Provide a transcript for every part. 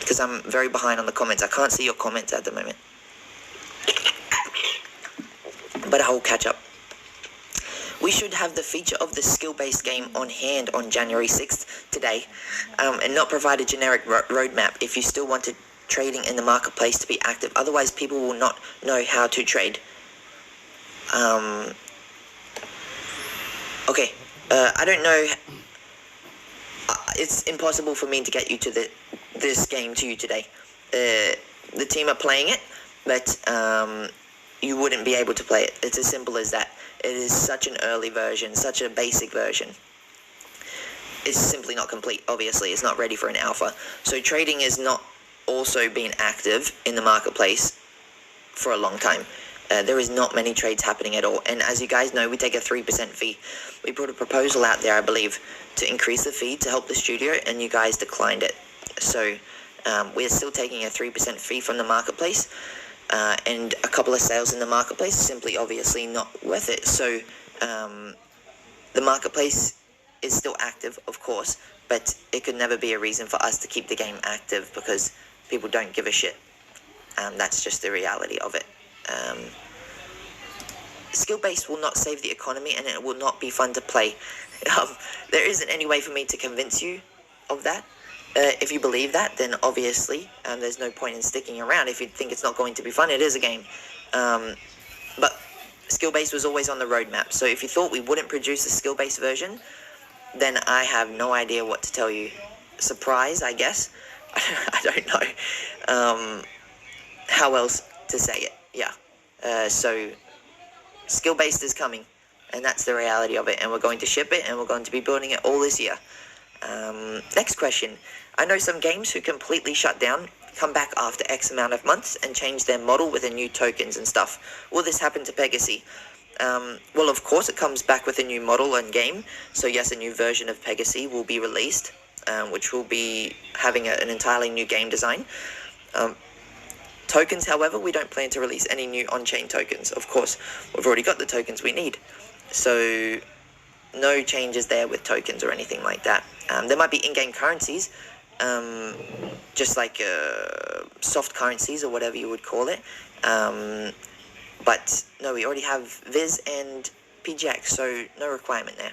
because I'm very behind on the comments. I can't see your comments at the moment, but I will catch up. We should have the feature of the skill-based game on hand on January 6th today, and not provide a generic roadmap if you still wanted trading in the marketplace to be active. Otherwise, people will not know how to trade. Okay, I don't know. It's impossible for me to get you to this game to you today. The team are playing it, but you wouldn't be able to play it. It's as simple as that. It is such an early version, such a basic version. It's simply not complete, obviously. It's not ready for an alpha. So trading is not also being active in the marketplace for a long time. There is not many trades happening at all. And as you guys know, we take a 3% fee. We put a proposal out there, I believe, to increase the fee to help the studio, and you guys declined it. So we're still taking a 3% fee from the marketplace. And a couple of sales in the marketplace, simply obviously not worth it. So the marketplace is still active, of course, but it could never be a reason for us to keep the game active because people don't give a shit. That's just the reality of it. Skill-based will not save the economy, and it will not be fun to play. There isn't any way for me to convince you of that. If you believe that, then obviously there's no point in sticking around. If you think it's not going to be fun, it is a game. But skill-based was always on the roadmap. So if you thought we wouldn't produce a skill-based version, then I have no idea what to tell you. Surprise, I guess. I don't know how else to say it. Yeah. So skill-based is coming, and that's the reality of it. And we're going to ship it, and we're going to be building it all this year. Next question. I know some games who completely shut down, come back after X amount of months and change their model with the new tokens and stuff. Will this happen to Pega? Well, of course it comes back with a new model and game. So yes, a new version of Pega will be released, which will be having an entirely new game design. Tokens, however, we don't plan to release any new on-chain tokens. Of course, we've already got the tokens we need. So no changes there with tokens or anything like that. There might be in-game currencies, just like soft currencies or whatever you would call it. But no, we already have Viz and PGX, so no requirement there.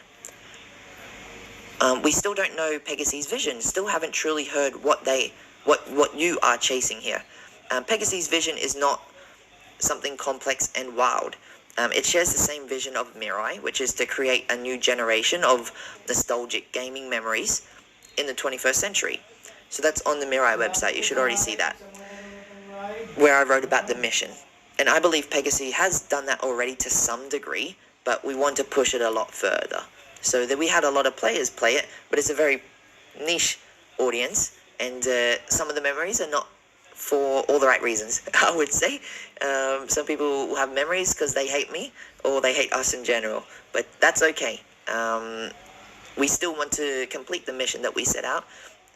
We still don't know Pegasus' vision. Still haven't truly heard what you are chasing here. Pegasus' vision is not something complex and wild. It shares the same vision of Mirai, which is to create a new generation of nostalgic gaming memories in the 21st century. So that's on the Mirai website. You should already see that, where I wrote about the mission. And I believe Pegasus has done that already to some degree, but we want to push it a lot further. So that we had a lot of players play it, but it's a very niche audience, and some of the memories are not for all the right reasons, I would say. Some people will have memories because they hate me, or they hate us in general, but that's okay. We still want to complete the mission that we set out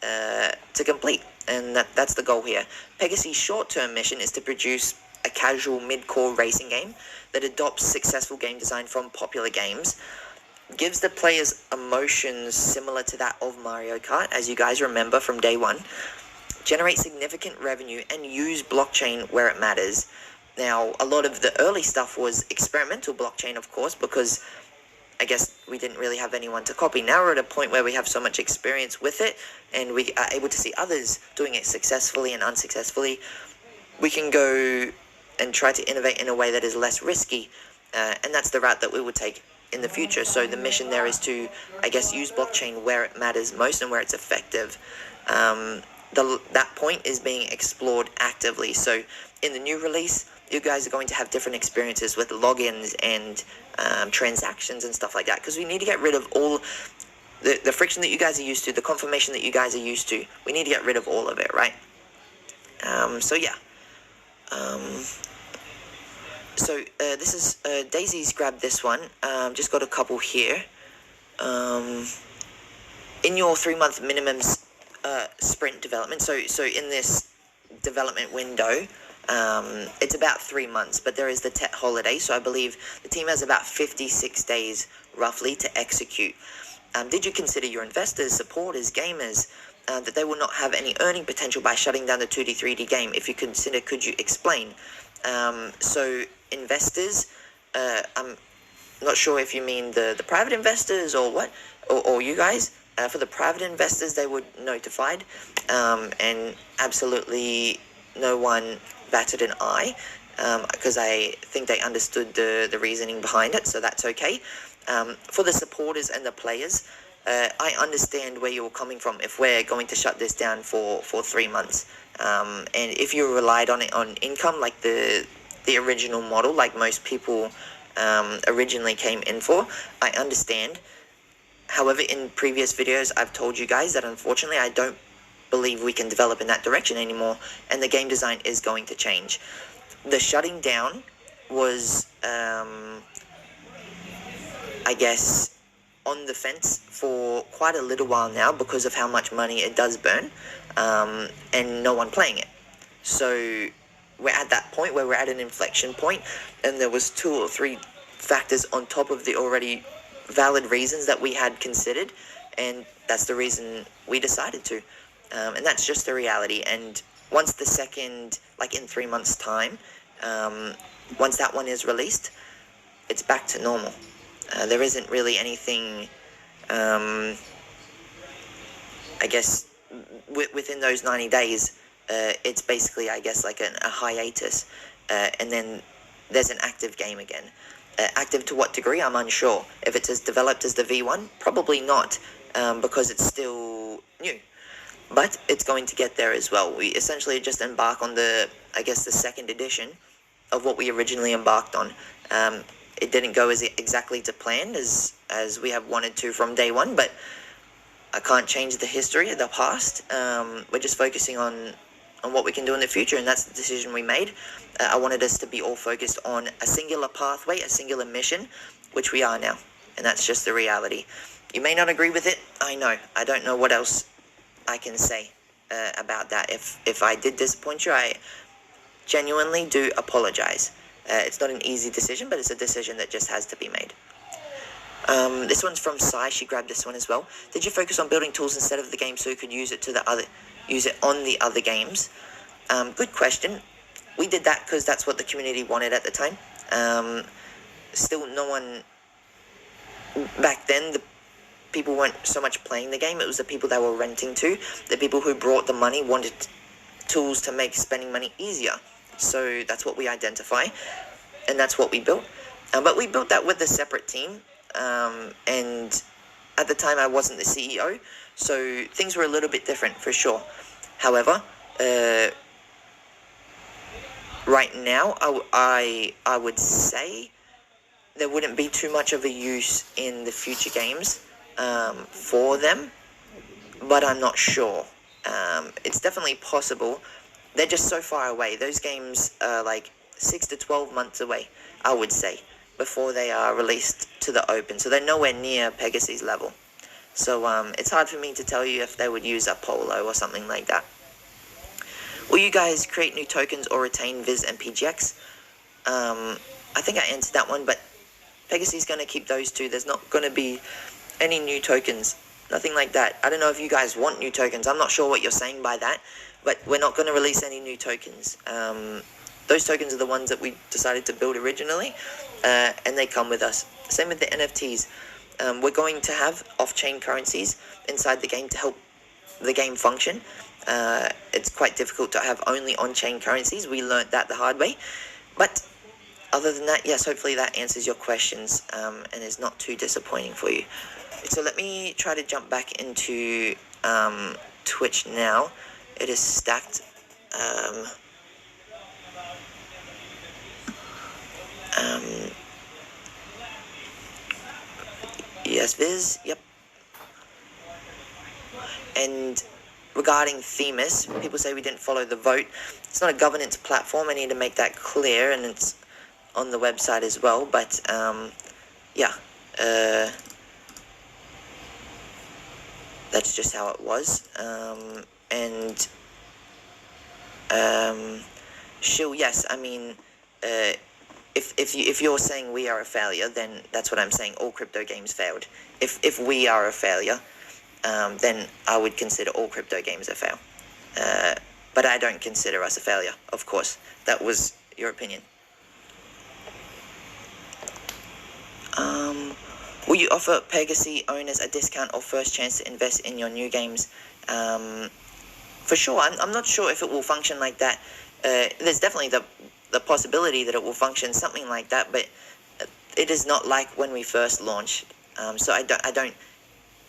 to complete, and that's the goal here. Pegasus' short-term mission is to produce a casual mid-core racing game that adopts successful game design from popular games, gives the players emotions similar to that of Mario Kart, as you guys remember from day one, generate significant revenue, and use blockchain where it matters. Now, a lot of the early stuff was experimental blockchain, of course, because I guess we didn't really have anyone to copy. Now we're at a point where we have so much experience with it, and we are able to see others doing it successfully and unsuccessfully. We can go and try to innovate in a way that is less risky, and that's the route that we would take in the future. So the mission there is to, I guess, use blockchain where it matters most and where it's effective. That point is being explored actively. So in the new release, you guys are going to have different experiences with logins and transactions and stuff like that, because we need to get rid of all the friction that you guys are used to, the confirmation that you guys are used to. We need to get rid of all of it, right? So yeah. This is Daisy's grabbed this one. Just got a couple here. In your 3-month minimum sprint development, so in this development window, it's about 3 months, but there is the Tet holiday, so I believe the team has about 56 days roughly to execute. Did you consider your investors, supporters, gamers that they will not have any earning potential by shutting down the 2D, 3D game. If you consider, could you explain? So investors, I'm not sure if you mean the private investors or what, or you guys. For the private investors, they were notified, and absolutely no one batted an eye, because I think they understood the reasoning behind it, so that's okay. For the supporters and the players, I understand where you're coming from. If we're going to shut this down for 3 months, and if you relied on it on income, like the original model, like most people originally came in for, I understand. However, in previous videos, I've told you guys that unfortunately I don't believe we can develop in that direction anymore, and the game design is going to change. The shutting down was, I guess, on the fence for quite a little while now because of how much money it does burn, and no one playing it. So we're at that point where we're at an inflection point, and there was 2 or 3 factors on top of the already valid reasons that we had considered, and that's the reason we decided to, and that's just the reality. And once the second, like in 3 months time, once that one is released, it's back to normal. There isn't really anything, I guess, within those 90 days, it's basically, I guess, like a hiatus, and then there's an active game again. Active to what degree, I'm unsure. If it's as developed as the V1, probably not, because it's still new. But it's going to get there as well. We essentially just embark on the second edition of what we originally embarked on. It didn't go as exactly to plan as we have wanted to from day one, but I can't change the history of the past. We're just focusing on what we can do in the future, and that's the decision we made. I wanted us to be all focused on a singular pathway, a singular mission, which we are now, and that's just the reality. You may not agree with it, I know. I don't know what else I can say about that. If I did disappoint you, I genuinely do apologize. It's not an easy decision, but it's a decision that just has to be made. This one's from Sai. She grabbed this one as well. Did you focus on building tools instead of the game so you could use it on the other games? Good question. We did that because that's what the community wanted at the time. Still, no one back then. The people weren't so much playing the game. It was the people that were renting to. The people who brought the money wanted tools to make spending money easier. So that's what we identify, and that's what we built. But we built that with a separate team, and at the time I wasn't the CEO, so things were a little bit different for sure. However, right now I would say there wouldn't be too much of a use in the future games for them, but I'm not sure. It's definitely possible. They're just so far away. Those games are like 6 to 12 months away, I would say, before they are released to the open. So they're nowhere near Pegasus level. So it's hard for me to tell you if they would use a Polo or something like that. Will you guys create new tokens or retain Viz and PGX? I think I answered that one, but Pegasus is going to keep those two. There's not going to be any new tokens. Nothing like that. I don't know if you guys want new tokens. I'm not sure what you're saying by that, but we're not going to release any new tokens. Those tokens are the ones that we decided to build originally, and they come with us. Same with the NFTs. We're going to have off-chain currencies inside the game to help the game function. It's quite difficult to have only on-chain currencies. We learned that the hard way. But other than that, yes, hopefully that answers your questions, and is not too disappointing for you. So let me try to jump back into Twitch now. It is stacked. Yes, Viz, yep. And regarding Themis, people say we didn't follow the vote. It's not a governance platform. I need to make that clear, and it's on the website as well. But yeah, that's just how it was. And Shill, yes, I mean, if you're saying we are a failure, then that's what I'm saying. All crypto games failed. If we are a failure, then I would consider all crypto games a fail. But I don't consider us a failure, of course. That was your opinion. Will you offer Pega owners a discount or first chance to invest in your new games? For sure. I'm not sure if it will function like that. There's definitely the possibility that it will function something like that, but it is not like when we first launched. So I don't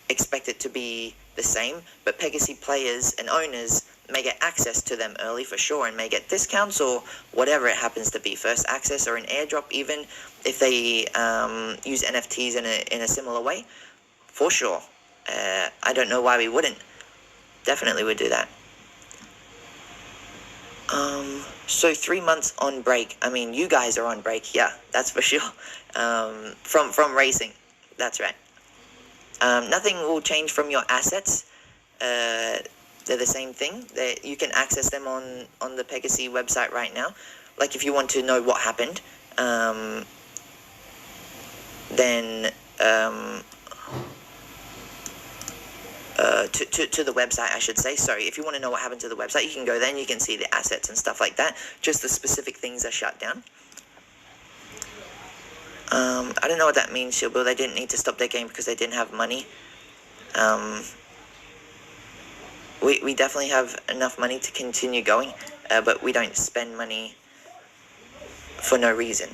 expect it to be the same, but Pega players and owners may get access to them early for sure, and may get discounts or whatever it happens to be, first access or an airdrop, even if they use NFTs in a similar way, for sure. I don't know why we wouldn't. Definitely would do that. So 3 months on break. I mean, you guys are on break, yeah, that's for sure. From racing, that's right. Nothing will change from your assets. They're the same thing. You can access them on the Pega website right now. Like if you want to know what happened, then to the website, I should say. Sorry, if you want to know what happened to the website, you can go there and you can see the assets and stuff like that. Just the specific things are shut down. I don't know what that means, Shilbill. They didn't need to stop their game because they didn't have money. We definitely have enough money to continue going, but we don't spend money for no reason.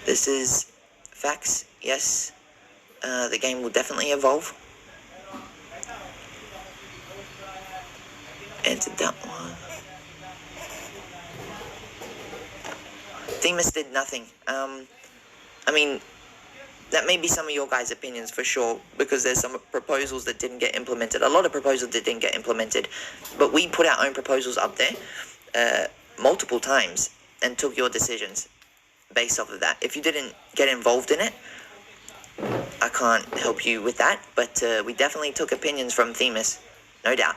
This is facts, yes. The game will definitely evolve. Entered that one. Themis did nothing. I mean, that may be some of your guys' opinions for sure, because there's some proposals that didn't get implemented. A lot of proposals that didn't get implemented, but we put our own proposals up there multiple times and took your decisions based off of that. If you didn't get involved in it, I can't help you with that, but we definitely took opinions from Themis, no doubt.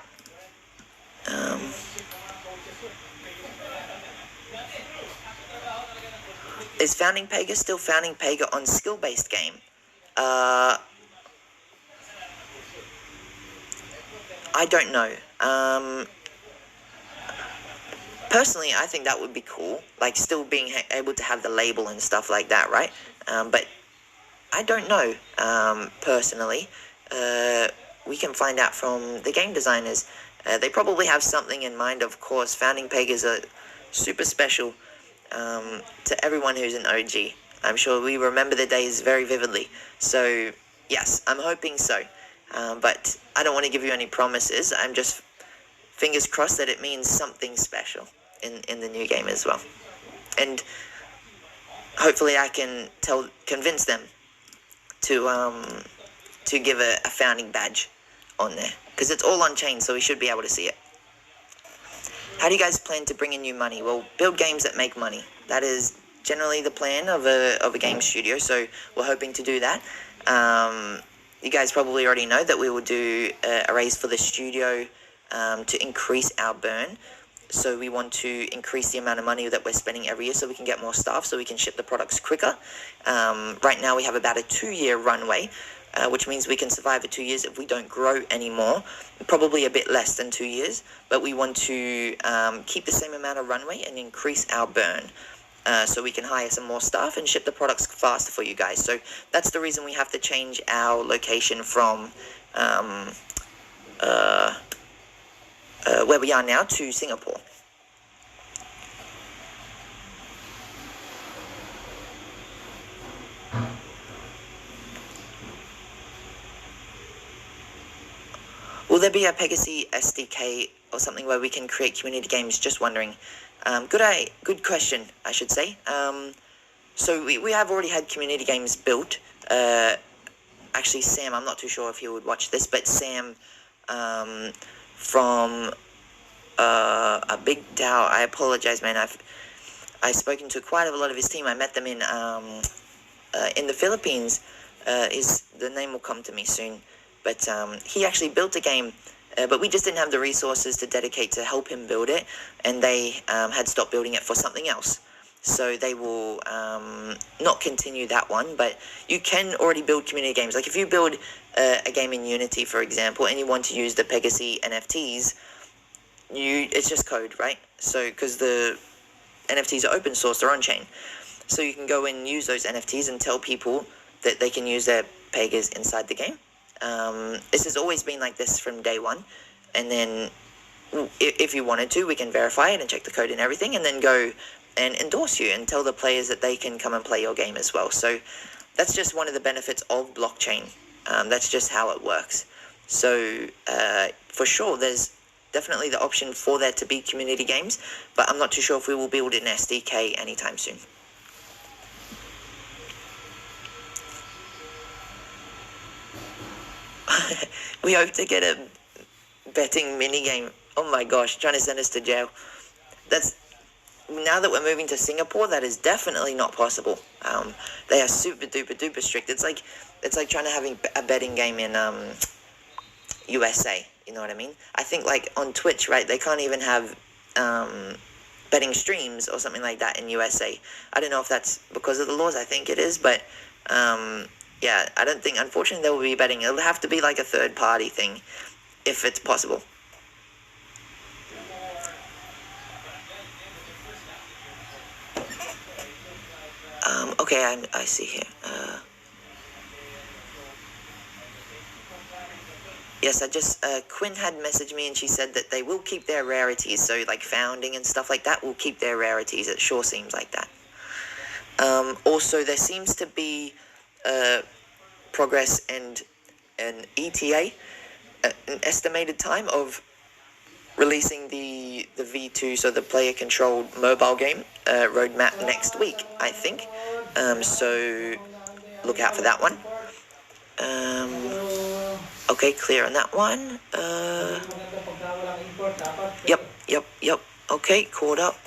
Is Founding Pega still Founding Pega on skill-based game? I don't know. Personally, I think that would be cool, like still being able to have the label and stuff like that, right? But I don't know, personally. We can find out from the game designers. They probably have something in mind, of course. Founding Pegas are super special to everyone who's an OG. I'm sure we remember the days very vividly. So, yes, I'm hoping so. But I don't want to give you any promises. I'm just fingers crossed that it means something special in the new game as well. And hopefully I can convince them to give a founding badge on there, because it's all on chain, so we should be able to see it. How do you guys plan to bring in new money? Well, build games that make money. That is generally the plan of a game studio, so we're hoping to do that. You guys probably already know that we will do a raise for the studio to increase our burn. So we want to increase the amount of money that we're spending every year so we can get more staff, so we can ship the products quicker. Right now we have about a 2-year runway, which means we can survive for 2 years if we don't grow anymore. Probably a bit less than 2 years, but we want to keep the same amount of runway and increase our burn. So we can hire some more staff and ship the products faster for you guys. So that's the reason we have to change our location from where we are now to Singapore. Will there be a Pega SDK or something where we can create community games? Just wondering. Good question, I should say. So we have already had community games built. Actually, Sam, I'm not too sure if he would watch this, but Sam from a big DAO, I apologize, man. I've spoken to quite a lot of his team. I met them in the Philippines. The name will come to me soon. But he actually built a game, but we just didn't have the resources to dedicate to help him build it, and they had stopped building it for something else. so they will not continue that one. But you can already build community games. Like if you build a game in Unity, for example, and you want to use the Pega NFTs, it's just code, right? So because the NFTs are open source, they're on chain, so you can go and use those NFTs and tell people that they can use their Pegas inside the game. This has always been like this from day one, and then if you wanted to, we can verify it and check the code and everything, and then go and endorse you and tell the players that they can come and play your game as well. So that's just one of the benefits of blockchain. That's just how it works. So for sure, there's definitely the option for there to be community games, but I'm not too sure if we will build an SDK anytime soon. We hope to get a betting minigame. Oh my gosh, trying to send us to jail. Now that we're moving to Singapore, that is definitely not possible. They are super duper strict. It's like trying to have a betting game in USA. You know what I mean? I think like on Twitch, right? They can't even have betting streams or something like that in USA. I don't know if that's because of the laws. I think it is, but yeah, I don't think. Unfortunately, there will be betting. It'll have to be like a third-party thing, if it's possible. Okay, I see here. Yes, Quinn had messaged me and she said that they will keep their rarities. So like founding and stuff like that will keep their rarities. It sure seems like that. Also, there seems to be progress and an ETA, an estimated time of releasing the V2, so the player-controlled mobile game roadmap next week, I think. So look out for that one. Okay, clear on that one. Yep. Okay, caught up.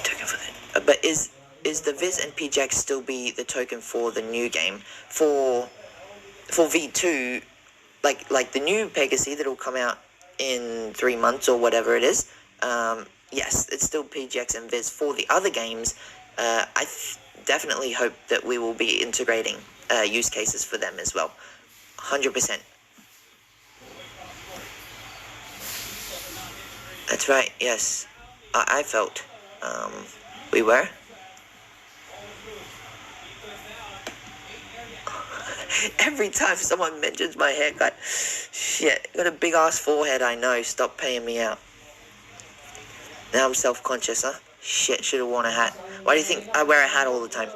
Token for that. But is the Viz and PJax still be the token for the new game for V2? Like the new Pega that will come out in 3 months or whatever it is. Yes, it's still PGX and Viz. For the other games, I definitely hope that we will be integrating use cases for them as well. 100%. That's right, yes. I felt we were. Every time someone mentions my haircut, shit, got a big ass forehead, I know, stop paying me out. Now I'm self-conscious, huh? Shit, should have worn a hat. Why do you think I wear a hat all the time?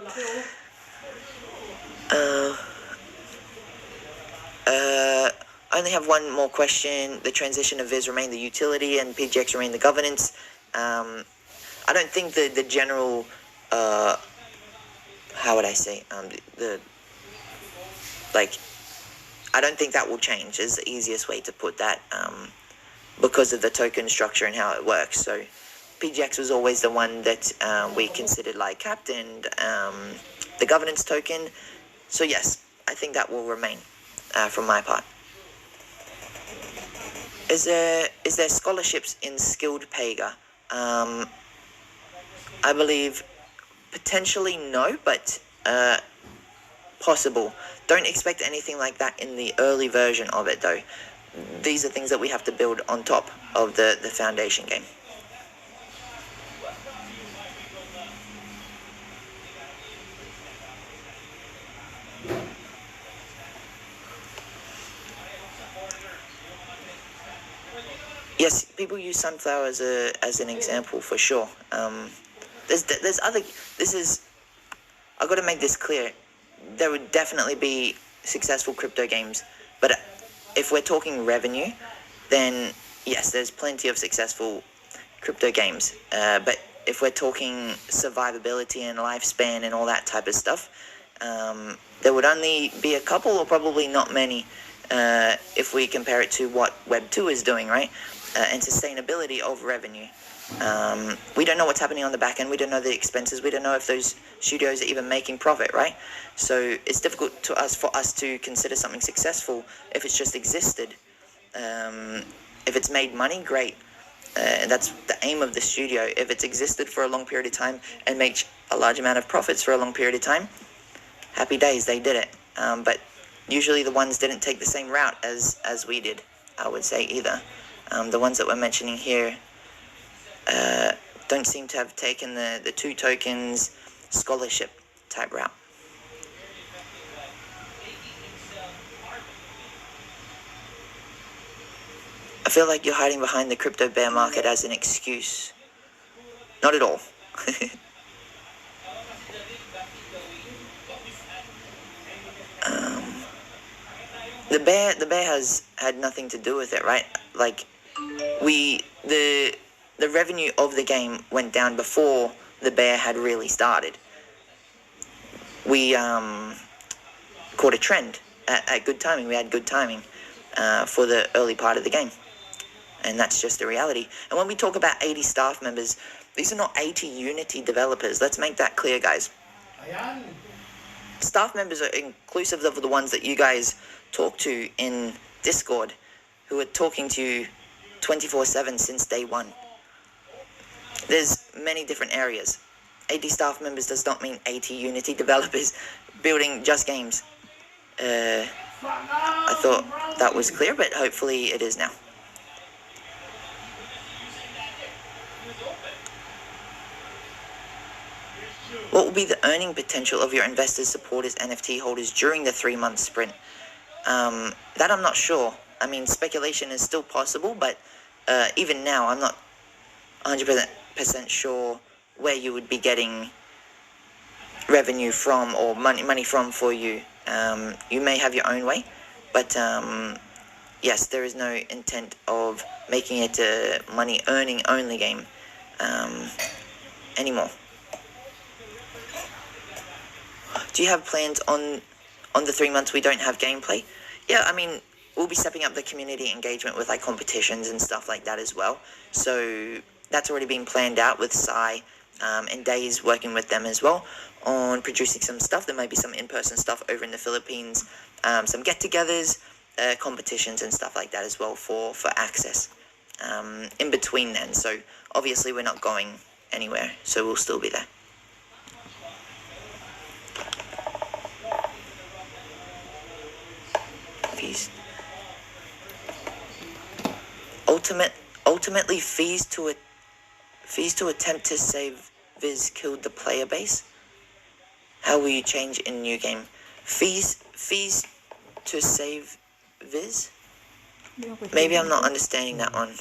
I only have one more question. The transition of Viz remain the utility and PGX remain the governance. I don't think the general, how would I say, I don't think that will change is the easiest way to put that, because of the token structure and how it works. So PGX was always the one that we considered like capped and the governance token. So yes, I think that will remain from my part. Is there scholarships in skilled Pega? I believe potentially no, but possible. Don't expect anything like that in the early version of it though. These are things that we have to build on top of the foundation game. Yes, people use sunflower as an example for sure. There's other. I've got to make this clear. There would definitely be successful crypto games, but if we're talking revenue, then yes, there's plenty of successful crypto games. But if we're talking survivability and lifespan and all that type of stuff, there would only be a couple or probably not many if we compare it to what Web 2 is doing, right? And sustainability of revenue. We don't know what's happening on the back end. We don't know the expenses. We don't know if those studios are even making profit, right? So it's difficult for us to consider something successful if it's just existed. If it's made money, great. and that's the aim of the studio. If it's existed for a long period of time and makes a large amount of profits for a long period of time, happy days, they did it. But usually the ones didn't take the same route as we did, I would say, either. The ones that we're mentioning here don't seem to have taken the 2 tokens scholarship type route. I feel like you're hiding behind the crypto bear market as an excuse. Not at all. The bear has had nothing to do with it, right? Like, the revenue of the game went down before the bear had really started. We caught a trend at good timing. We had good timing for the early part of the game. And that's just the reality. And when we talk about 80 staff members, these are not 80 Unity developers. Let's make that clear, guys. Staff members are inclusive of the ones that you guys talk to in Discord, who are talking to you 24/7 since day one. There's many different areas. 80 staff members does not mean 80 Unity developers building just games. I thought that was clear, but hopefully it is now. What will be the earning potential of your investors, supporters, NFT holders during the 3-month sprint? That I'm not sure. I mean, speculation is still possible, but even now, I'm not 100% sure where you would be getting revenue from or money from for you. You may have your own way, but yes, there is no intent of making it a money-earning only game anymore. Do you have plans on the 3 months we don't have gameplay? Yeah, I mean, we'll be stepping up the community engagement with like competitions and stuff like that as well. So that's already been planned out with Sai and Days working with them as well on producing some stuff. There might be some in-person stuff over in the Philippines, some get-togethers, competitions and stuff like that as well for access in between then. So obviously we're not going anywhere, so we'll still be there. Fees. Ultimately, fees to attempt to save Viz killed the player base. How will you change in new game? Fees to save Viz? Maybe I'm not understanding that one.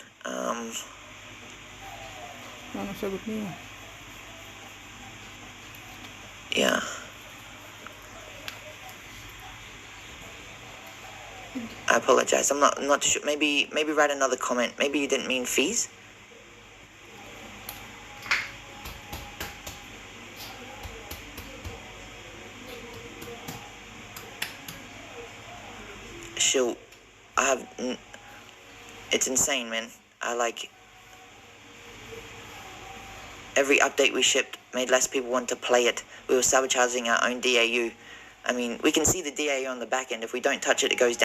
Yeah. I apologize. I'm not sure. Maybe write another comment. Maybe you didn't mean fees. She'll. It's insane, man. I like. Every update we shipped made less people want to play it. We were sabotaging our own DAU. I mean, we can see the DAU on the back end. If we don't touch it, it goes down.